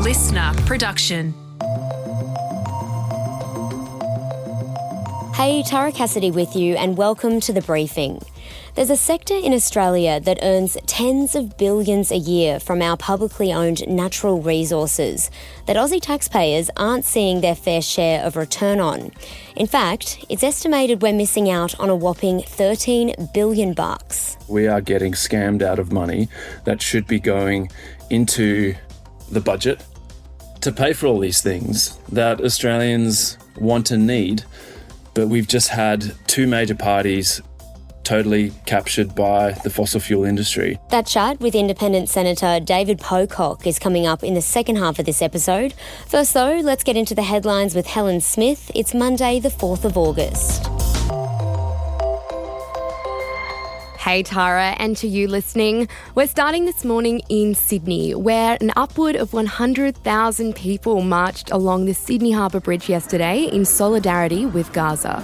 listener production. Hey, Tara Cassidy with you and welcome to The Briefing. There's a sector in Australia that earns tens of billions a year from our publicly owned natural resources that Aussie taxpayers aren't seeing their fair share of return on. In fact, it's estimated we're missing out on a whopping $13 billion. We are getting scammed out of money that should be going into the budget to pay for all these things that Australians want and need. But we've just had two major parties totally captured by the fossil fuel industry. That chat with Independent Senator David Pocock is coming up in the second half of this episode. First though, let's get into the headlines with Helen Smith. It's Monday the 4th of August. Hey Tara, and to you listening, we're starting this morning in Sydney, where an upward of 100,000 people marched along the Sydney Harbour Bridge yesterday in solidarity with Gaza.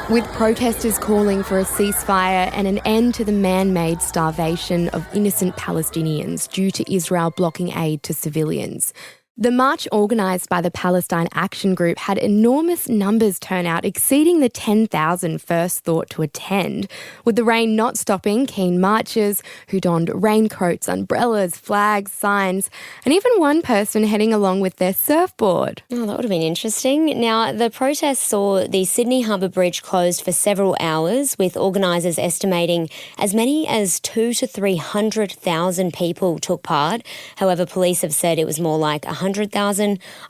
With protesters calling for a ceasefire and an end to the man-made starvation of innocent Palestinians due to Israel blocking aid to civilians. The march organised by the Palestine Action Group had enormous numbers turn out, exceeding the 10,000 first thought to attend. With the rain not stopping, keen marchers who donned raincoats, umbrellas, flags, signs, and even one person heading along with their surfboard. Oh, that would have been interesting. Now, the protest saw the Sydney Harbour Bridge closed for several hours, with organisers estimating as many as 200,000 to 300,000 people took part. However, police have said it was more like 100,000.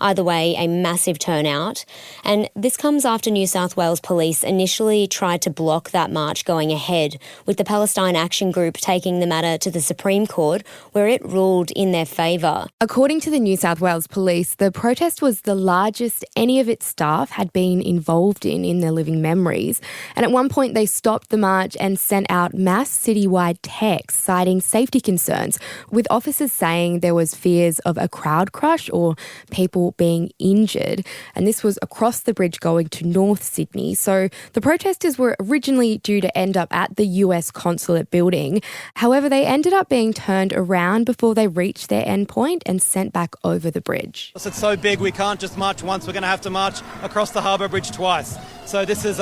Either way, a massive turnout. And this comes after New South Wales Police initially tried to block that march going ahead, with the Palestine Action Group taking the matter to the Supreme Court, where it ruled in their favour. According to the New South Wales Police, the protest was the largest any of its staff had been involved in their living memories. And at one point, they stopped the march and sent out mass citywide texts citing safety concerns, with officers saying there was fears of a crowd crush or people being injured. And this was across the bridge going to North Sydney. So the protesters were originally due to end up at the US consulate building. However, they ended up being turned around before they reached their endpoint and sent back over the bridge. It's so big we can't just march once, we're going to have to march across the Harbour Bridge twice. So this is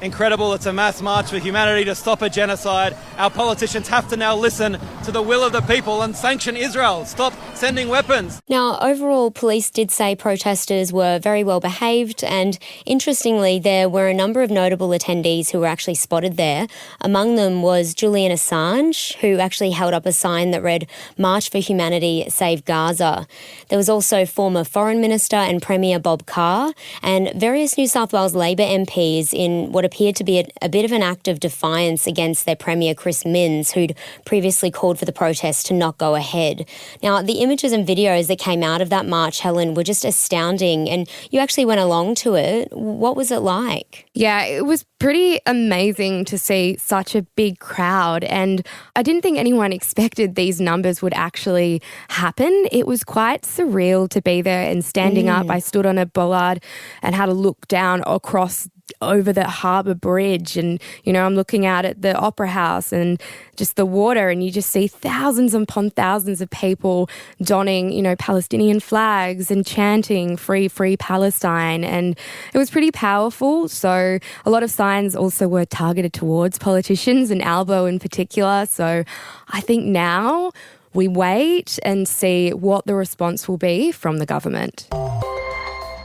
incredible. It's a mass march for humanity to stop a genocide. Our politicians have to now listen to the will of the people and sanction Israel. Stop sending weapons. Now, overall, police did say protesters were very well behaved, and interestingly, there were a number of notable attendees who were actually spotted there. Among them was Julian Assange, who actually held up a sign that read, "March for Humanity, Save Gaza." There was also former Foreign Minister and Premier Bob Carr, and various New South Wales Labor MPs in what appeared to be a bit of an act of defiance against their Premier Chris Minns, who'd previously called for the protest to not go ahead. Now, the images and videos that came out of that march, Helen, were just astounding, and you actually went along to it. What was it like? Yeah, it was pretty amazing to see such a big crowd, and I didn't think anyone expected these numbers would actually happen. It was quite surreal to be there and standing up. I stood on a bollard and had a look down across over the harbour bridge, and I'm looking out at the Opera House and just the water, and you just see thousands upon thousands of people donning Palestinian flags and chanting free Palestine, and it was pretty powerful. So a lot of signs also were targeted towards politicians and Albo in particular. So I think now we wait and see what the response will be from the government.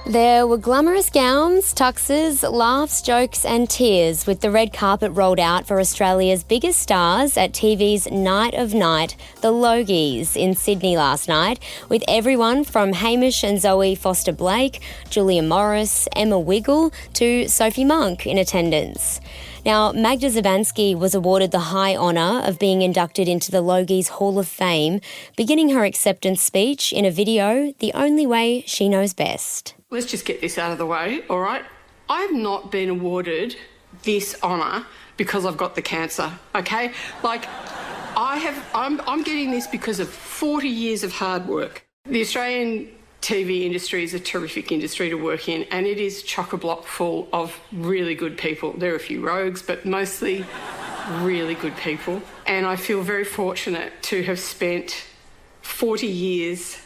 There were glamorous gowns, tuxes, laughs, jokes and tears with the red carpet rolled out for Australia's biggest stars at TV's Night of Night, the Logies, in Sydney last night, with everyone from Hamish and Zoe Foster-Blake, Julia Morris, Emma Wiggle to Sophie Monk in attendance. Now, Magda Zabansky was awarded the high honour of being inducted into the Logies Hall of Fame, beginning her acceptance speech in a video, The Only Way She Knows Best. Let's just get this out of the way, all right? I have not been awarded this honour because I've got the cancer, okay? I'm getting this because of 40 years of hard work. The Australian TV industry is a terrific industry to work in, and it is chock-a-block full of really good people. There are a few rogues, but mostly really good people. And I feel very fortunate to have spent 40 years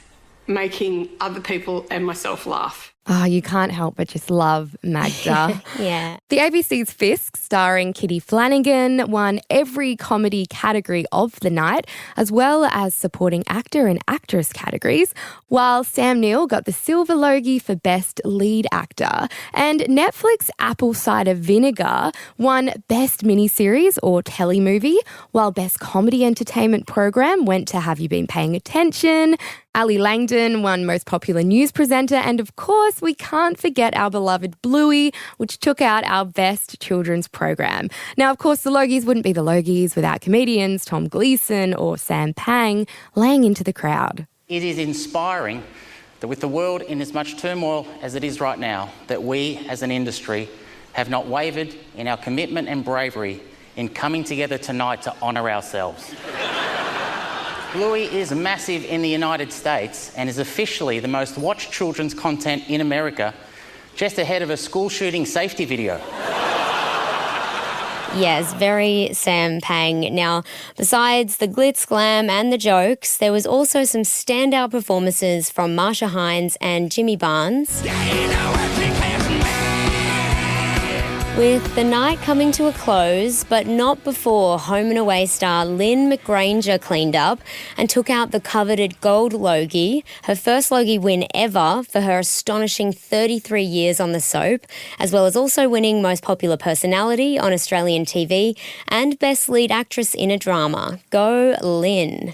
making other people and myself laugh. Oh, you can't help but just love Magda. Yeah. The ABC's Fisk, starring Kitty Flanagan, won every comedy category of the night, as well as supporting actor and actress categories, while Sam Neill got the Silver Logie for Best Lead Actor. And Netflix Apple Cider Vinegar won Best Miniseries or Telemovie, while Best Comedy Entertainment Program went to Have You Been Paying Attention? Ali Langdon won Most Popular News Presenter, and of course, we can't forget our beloved Bluey, which took out our Best Children's Program. Now, of course, the Logies wouldn't be the Logies without comedians Tom Gleeson or Sam Pang laying into the crowd. It is inspiring that with the world in as much turmoil as it is right now, that we as an industry have not wavered in our commitment and bravery in coming together tonight to honour ourselves. Bluey is massive in the United States and is officially the most watched children's content in America, just ahead of a school shooting safety video. Yes, very Sam Pang. Now, besides the glitz, glam and the jokes, there was also some standout performances from Marsha Hines and Jimmy Barnes. With the night coming to a close, but not before home and away star Lynn McGranger cleaned up and took out the coveted gold Logie, her first Logie win ever for her astonishing 33 years on the soap, as well as also winning Most Popular Personality on Australian TV and Best Lead Actress in a Drama. Go Lynn.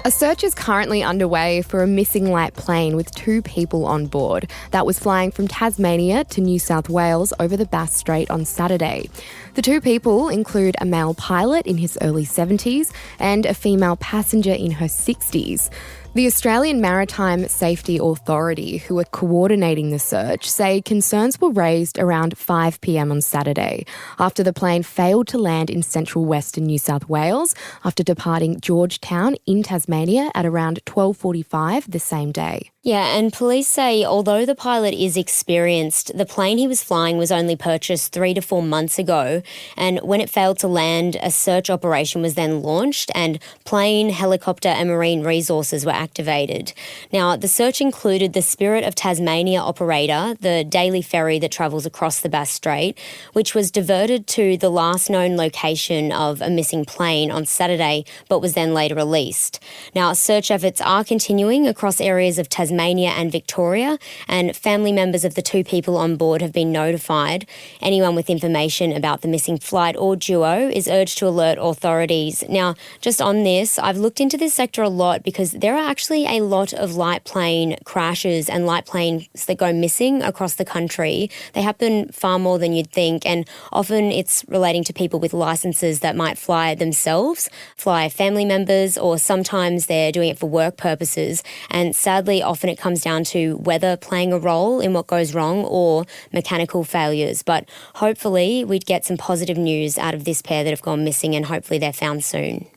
A search is currently underway for a missing light plane with 2 people on board that was flying from Tasmania to New South Wales over the Bass Strait on Saturday. The 2 people include a male pilot in his early 70s and a female passenger in her 60s. The Australian Maritime Safety Authority, who are coordinating the search, say concerns were raised around 5 p.m. on Saturday after the plane failed to land in central western New South Wales after departing Georgetown in Tasmania at around 12:45 the same day. Yeah, and police say although the pilot is experienced, the plane he was flying was only purchased 3 to 4 months ago, and when it failed to land, a search operation was then launched and plane, helicopter and marine resources were activated. Now, the search included the Spirit of Tasmania operator, the daily ferry that travels across the Bass Strait, which was diverted to the last known location of a missing plane on Saturday, but was then later released. Now, search efforts are continuing across areas of Tasmania and Victoria, and family members of the 2 people on board have been notified. Anyone with information about the missing flight or duo is urged to alert authorities. Now, just on this, I've looked into this sector a lot because there are actually a lot of light plane crashes and light planes that go missing across the country. They happen far more than you'd think, and often it's relating to people with licenses that might fly themselves, fly family members, or sometimes they're doing it for work purposes. And sadly, often it comes down to weather playing a role in what goes wrong or mechanical failures. But hopefully we'd get some positive news out of this pair that have gone missing, and hopefully they're found soon.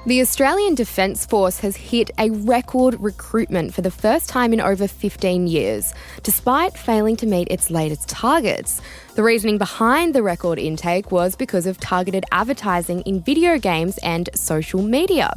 The Australian Defence Force has hit a record recruitment for the first time in over 15 years, despite failing to meet its latest targets. The reasoning behind the record intake was because of targeted advertising in video games and social media,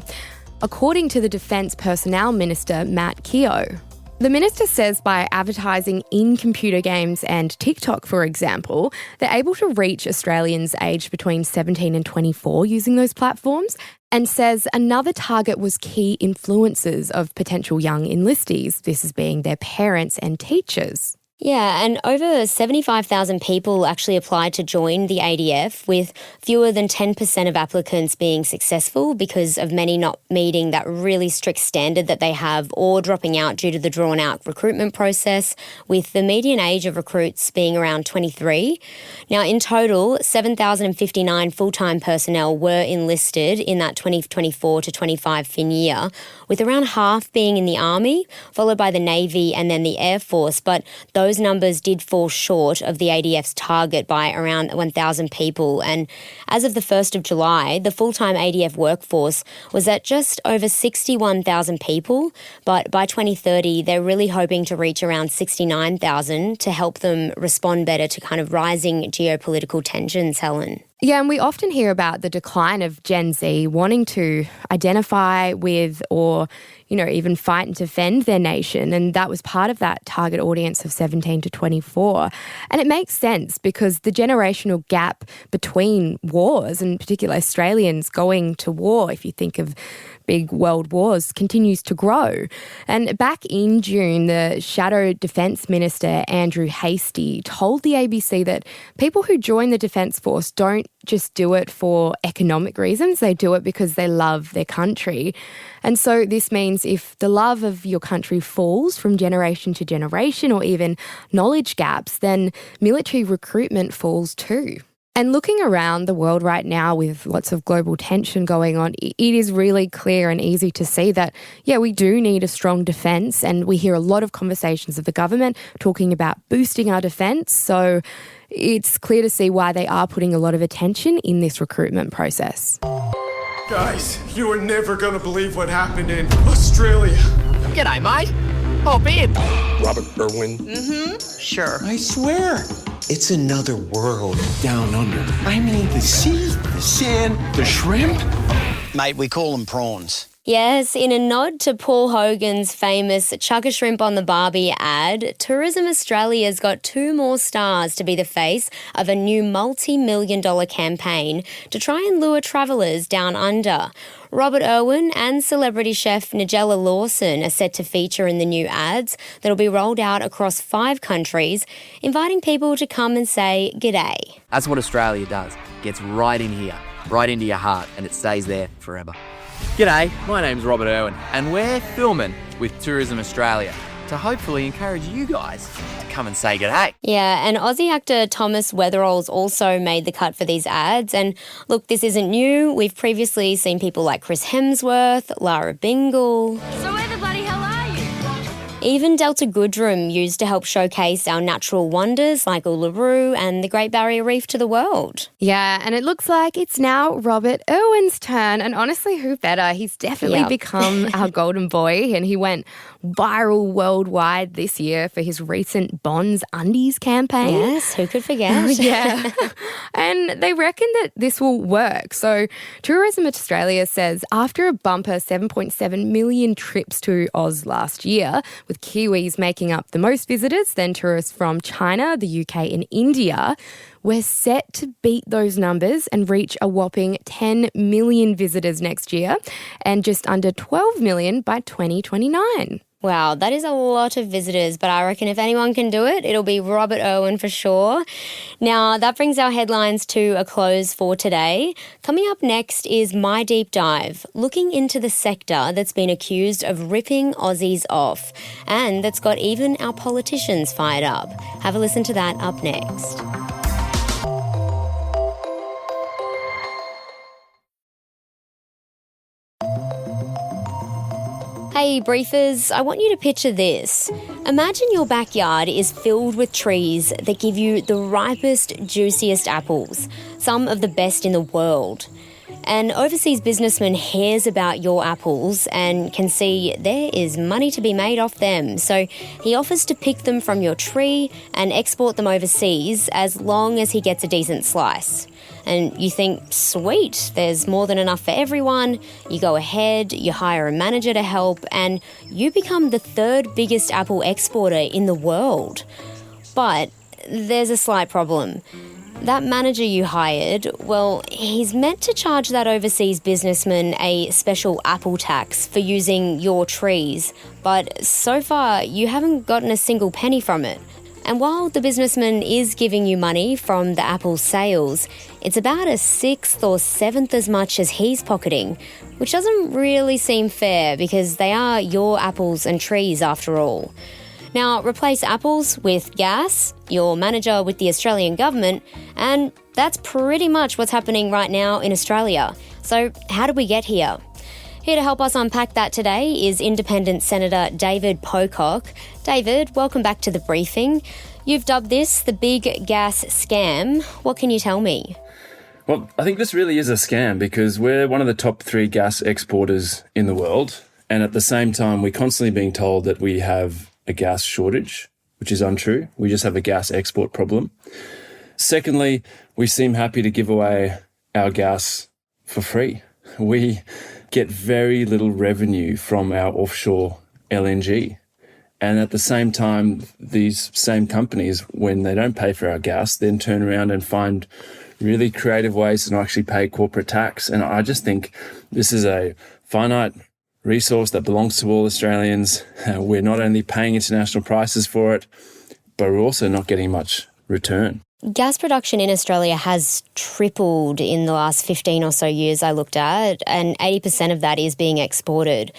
according to the Defence Personnel Minister, Matt Keogh. The minister says by advertising in computer games and TikTok, for example, they're able to reach Australians aged between 17 and 24 using those platforms, and says another target was key influencers of potential young enlistees, this as being their parents and teachers. Yeah, and over 75,000 people actually applied to join the ADF, with fewer than 10% of applicants being successful because of many not meeting that really strict standard that they have or dropping out due to the drawn-out recruitment process, with the median age of recruits being around 23. Now, in total, 7,059 full-time personnel were enlisted in that 2024 to 25 fin year, with around half being in the Army, followed by the Navy and then the Air Force, but those numbers did fall short of the ADF's target by around 1,000 people. And as of the 1st of July, the full-time ADF workforce was at just over 61,000 people. But by 2030, they're really hoping to reach around 69,000 to help them respond better to kind of rising geopolitical tensions, Helen. Yeah, and we often hear about the decline of Gen Z wanting to identify with or, even fight and defend their nation. And that was part of that target audience of 17 to 24. And it makes sense because the generational gap between wars, and particularly Australians going to war, if you think of big world wars, continues to grow. And back in June, the Shadow Defence Minister, Andrew Hastie, told the ABC that people who join the Defence Force don't just do it for economic reasons, they do it because they love their country. And so this means if the love of your country falls from generation to generation or even knowledge gaps, then military recruitment falls too. And looking around the world right now with lots of global tension going on, it is really clear and easy to see that, we do need a strong defence, and we hear a lot of conversations of the government talking about boosting our defence. So it's clear to see why they are putting a lot of attention in this recruitment process. Guys, you are never going to believe what happened in Australia. G'day, mate. Oh, Ben. Robert Irwin. Sure. I swear, it's another world down under. I mean, the sea, the sand, the shrimp. Mate, we call them prawns. Yes, in a nod to Paul Hogan's famous chuck a shrimp on the Barbie ad, Tourism Australia's got 2 more stars to be the face of a new multi-million-dollar campaign to try and lure travellers down under. Robert Irwin and celebrity chef Nigella Lawson are set to feature in the new ads that'll be rolled out across 5 countries, inviting people to come and say g'day. That's what Australia does. Gets right in here, right into your heart, and it stays there forever. G'day, my name's Robert Irwin, and we're filming with Tourism Australia to hopefully encourage you guys to come and say g'day. Yeah, and Aussie actor Thomas Weatherall's also made the cut for these ads. And look, this isn't new. We've previously seen people like Chris Hemsworth, Lara Bingle. So everybody, how are you? Even Delta Goodrem used to help showcase our natural wonders like Uluru and the Great Barrier Reef to the world. Yeah, and it looks like it's now Robert Irwin's turn. And honestly, who better? He's definitely become our golden boy, and he went viral worldwide this year for his recent Bonds Undies campaign. Yes, who could forget? Yeah. And they reckon that this will work. So Tourism Australia says after a bumper 7.7 million trips to Oz last year, with Kiwis making up the most visitors, then tourists from China, the UK and India, we're set to beat those numbers and reach a whopping 10 million visitors next year and just under 12 million by 2029. Wow, that is a lot of visitors, but I reckon if anyone can do it, it'll be Robert Irwin for sure. Now, that brings our headlines to a close for today. Coming up next is My Deep Dive, looking into the sector that's been accused of ripping Aussies off and that's got even our politicians fired up. Have a listen to that up next. Hey briefers, I want you to picture this. Imagine your backyard is filled with trees that give you the ripest, juiciest apples, some of the best in the world. An overseas businessman hears about your apples and can see there is money to be made off them, so he offers to pick them from your tree and export them overseas as long as he gets a decent slice. And you think, sweet, there's more than enough for everyone. You go ahead, you hire a manager to help, and you become the 3rd biggest apple exporter in the world. But there's a slight problem. That manager you hired, well, he's meant to charge that overseas businessman a special apple tax for using your trees, but so far you haven't gotten a single penny from it. And while the businessman is giving you money from the apple sales, it's about a 6th or 7th as much as he's pocketing, which doesn't really seem fair because they are your apples and trees after all. Now, replace apples with gas, your manager with the Australian government, and that's pretty much what's happening right now in Australia. So how did we get here? Here to help us unpack that today is Independent Senator David Pocock. David, welcome back to the briefing. You've dubbed this the big gas scam. What can you tell me? Well, I think this really is a scam because we're one of the top 3 gas exporters in the world. And at the same time, we're constantly being told that we have a gas shortage, which is untrue. We just have a gas export problem. Secondly, we seem happy to give away our gas for free. We get very little revenue from our offshore LNG. And at the same time, these same companies, when they don't pay for our gas, then turn around and find really creative ways to not actually pay corporate tax. And I just think this is a finite resource that belongs to all Australians. We're not only paying international prices for it, but we're also not getting much return. Gas production in Australia has tripled in the last 15 or so years I looked at, and 80% of that is being exported.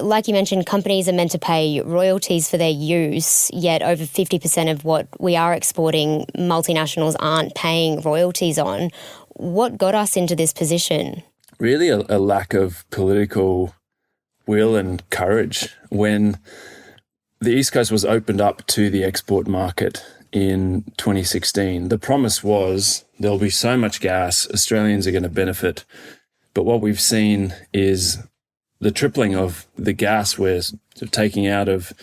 Like you mentioned, companies are meant to pay royalties for their use, yet over 50% of what we are exporting, multinationals aren't paying royalties on. What got us into this position? Really a lack of political will and courage. When the East Coast was opened up to the export market in 2016, the promise was there'll be so much gas, Australians are going to benefit. But what we've seen is the tripling of the gas we're taking out of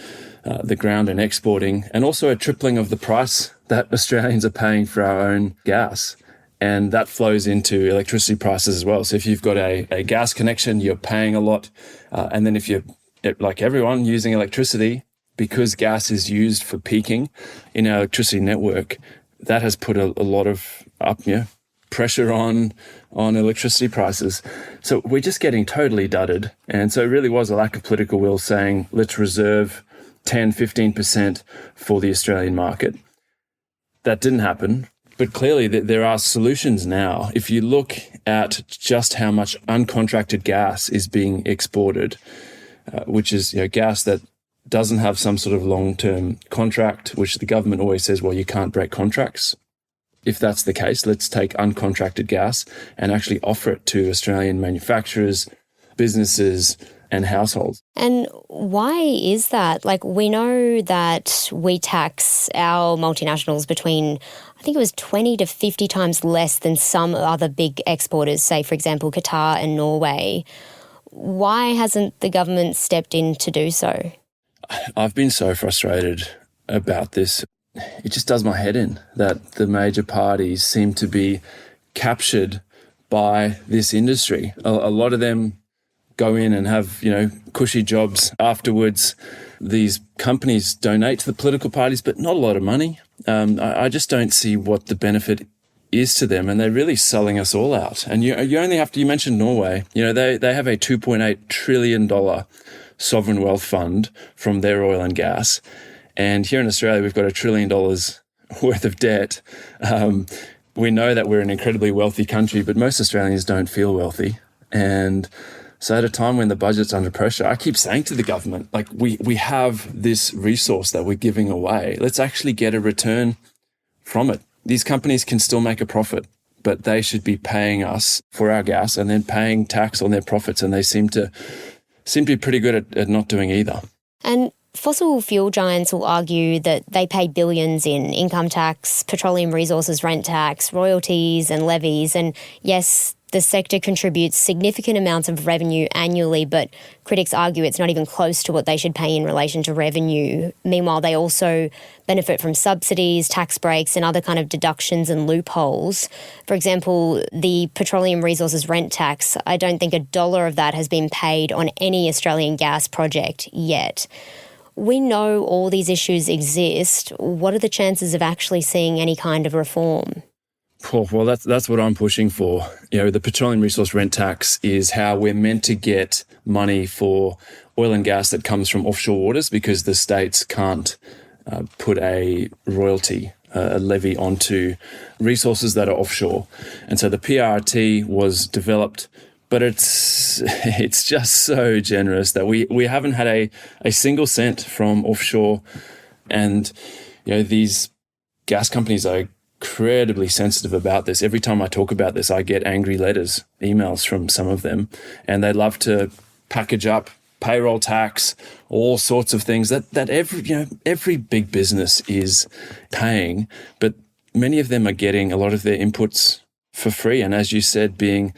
the ground and exporting, and also a tripling of the price that Australians are paying for our own gas. And that flows into electricity prices as well. So if you've got a gas connection, you're paying a lot. And then if you're, like everyone, using electricity, because gas is used for peaking in our electricity network, that has put a lot of pressure on electricity prices. So we're just getting totally dudded. And so it really was a lack of political will saying, let's reserve 10, 15% for the Australian market. That didn't happen. But clearly there are solutions now. If you look at just how much uncontracted gas is being exported, which is gas that doesn't have some sort of long-term contract, which the government always says, well, you can't break contracts. If that's the case, let's take uncontracted gas and actually offer it to Australian manufacturers, businesses, and households. And why is that? Like, we know that we tax our multinationals between, I think it was 20 to 50 times less than some other big exporters, say, for example, Qatar and Norway. Why hasn't the government stepped in to do so? I've been so frustrated about this. It just does my head in that the major parties seem to be captured by this industry. A lot of them go in and have, cushy jobs afterwards. These companies donate to the political parties, but not a lot of money. I just don't see what the benefit is to them, and they're really selling us all out. And you only have to, you mentioned Norway, they have a $2.8 trillion sovereign wealth fund from their oil and gas. And here in Australia, we've got $1 trillion worth of debt. We know that we're an incredibly wealthy country, but most Australians don't feel wealthy. And so at a time when the budget's under pressure, I keep saying to the government, like, we have this resource that we're giving away. Let's actually get a return from it. These companies can still make a profit, but they should be paying us for our gas and then paying tax on their profits. And they seem to be pretty good at not doing either. And fossil fuel giants will argue that they pay billions in income tax, petroleum resources rent tax, royalties and levies. And yes, the sector contributes significant amounts of revenue annually, but critics argue it's not even close to what they should pay in relation to revenue. Meanwhile, they also benefit from subsidies, tax breaks and other kind of deductions and loopholes. For example, the petroleum resources rent tax, I don't think $1 of that has been paid on any Australian gas project yet. We know all these issues exist. What are the chances of actually seeing any kind of reform? Well, that's what I'm pushing for. The petroleum resource rent tax is how we're meant to get money for oil and gas that comes from offshore waters, because the states can't put a royalty, a levy onto resources that are offshore. And so the PRT was developed, but it's just so generous that we haven't had a single cent from offshore. And these gas companies are incredibly sensitive about this. Every time I talk about this, I get angry letters, emails from some of them, and they love to package up payroll tax, all sorts of things that every big business is paying, but many of them are getting a lot of their inputs for free, and as you said, being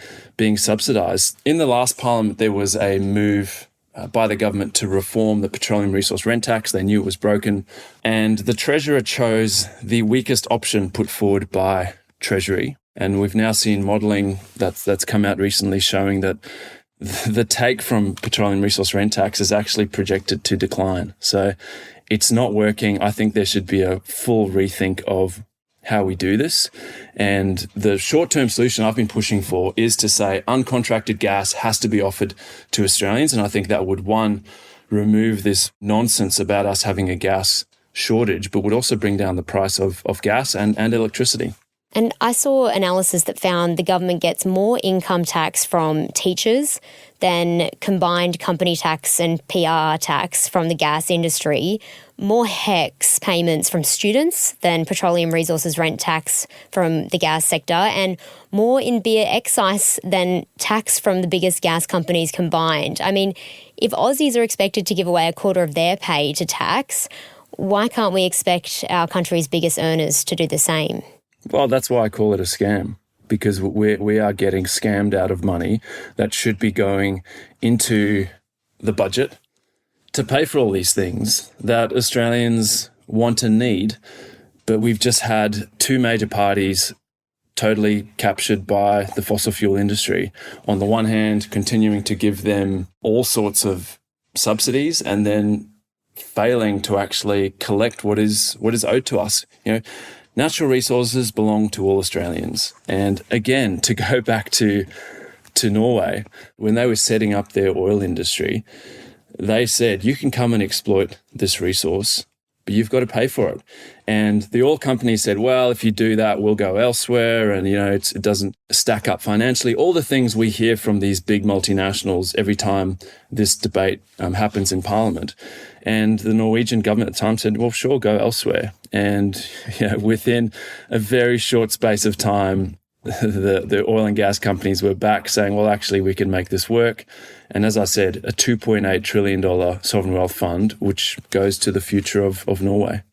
subsidized. In the last parliament, there was a move by the government to reform the petroleum resource rent tax. They knew it was broken. And the Treasurer chose the weakest option put forward by Treasury. And we've now seen modelling that's come out recently showing that the take from petroleum resource rent tax is actually projected to decline. So it's not working. I think there should be a full rethink of how we do this. And the short-term solution I've been pushing for is to say uncontracted gas has to be offered to Australians. And I think that would, one, remove this nonsense about us having a gas shortage, but would also bring down the price of gas and electricity. And I saw analysis that found the government gets more income tax from teachers than combined company tax and PR tax from the gas industry, more HECS payments from students than petroleum resources rent tax from the gas sector, and more in beer excise than tax from the biggest gas companies combined. I mean, if Aussies are expected to give away a quarter of their pay to tax, why can't we expect our country's biggest earners to do the same? Well, that's why I call it a scam, because we are getting scammed out of money that should be going into the budget to pay for all these things that Australians want and need. But we've just had two major parties totally captured by the fossil fuel industry. On the one hand, continuing to give them all sorts of subsidies and then failing to actually collect what is owed to us. Natural resources belong to all Australians. And again, to go back to Norway, when they were setting up their oil industry, they said, you can come and exploit this resource, but you've got to pay for it. And the oil companies said, well, if you do that, we'll go elsewhere. And, it doesn't stack up financially. All the things we hear from these big multinationals every time this debate happens in Parliament. And the Norwegian government at the time said, well, sure, go elsewhere. And within a very short space of time, the oil and gas companies were back saying, well, actually, we can make this work. And as I said, a $2.8 trillion sovereign wealth fund, which goes to the future of Norway.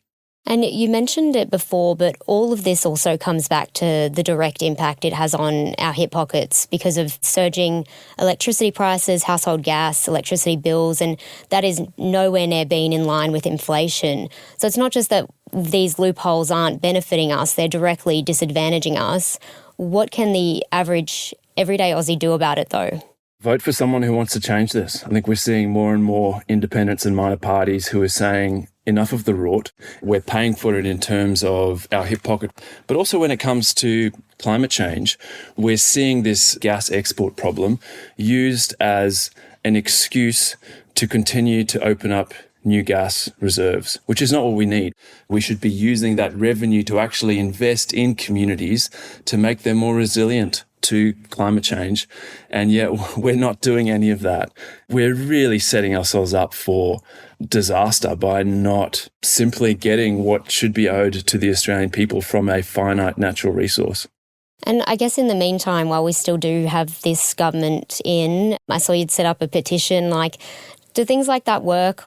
And you mentioned it before, but all of this also comes back to the direct impact it has on our hip pockets because of surging electricity prices, household gas, electricity bills, and that is nowhere near being in line with inflation. So it's not just that these loopholes aren't benefiting us, they're directly disadvantaging us. What can the average everyday Aussie do about it, though? Vote for someone who wants to change this. I think we're seeing more and more independents and minor parties who are saying enough of the rort. We're paying for it in terms of our hip pocket. But also when it comes to climate change, we're seeing this gas export problem used as an excuse to continue to open up new gas reserves, which is not what we need. We should be using that revenue to actually invest in communities to make them more resilient to climate change. And yet we're not doing any of that. We're really setting ourselves up for disaster by not simply getting what should be owed to the Australian people from a finite natural resource. And I guess in the meantime, while we still do have this government in, I saw you'd set up a petition. Do things like that work?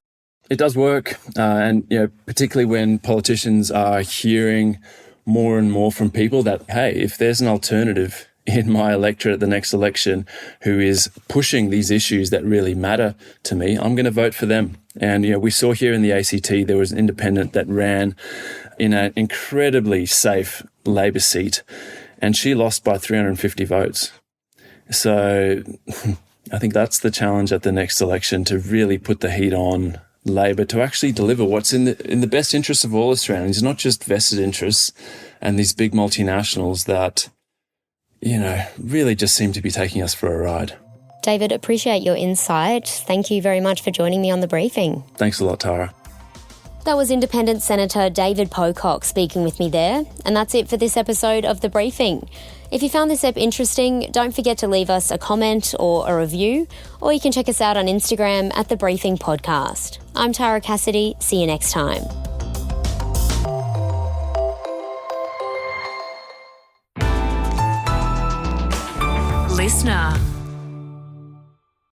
It does work. And particularly when politicians are hearing more and more from people that, hey, if there's an alternative in my electorate at the next election who is pushing these issues that really matter to me, I'm going to vote for them. And, we saw here in the ACT, there was an independent that ran in an incredibly safe Labor seat, and she lost by 350 votes. So I think that's the challenge at the next election, to really put the heat on Labor to actually deliver what's in the best interest of all Australians, not just vested interests and these big multinationals that really just seem to be taking us for a ride. David, appreciate your insight. Thank you very much for joining me on The Briefing. Thanks a lot, Tara. That was Independent Senator David Pocock speaking with me there. And that's it for this episode of The Briefing. If you found this ep interesting, don't forget to leave us a comment or a review, or you can check us out on Instagram at The Briefing Podcast. I'm Tara Cassidy. See you next time. Listener.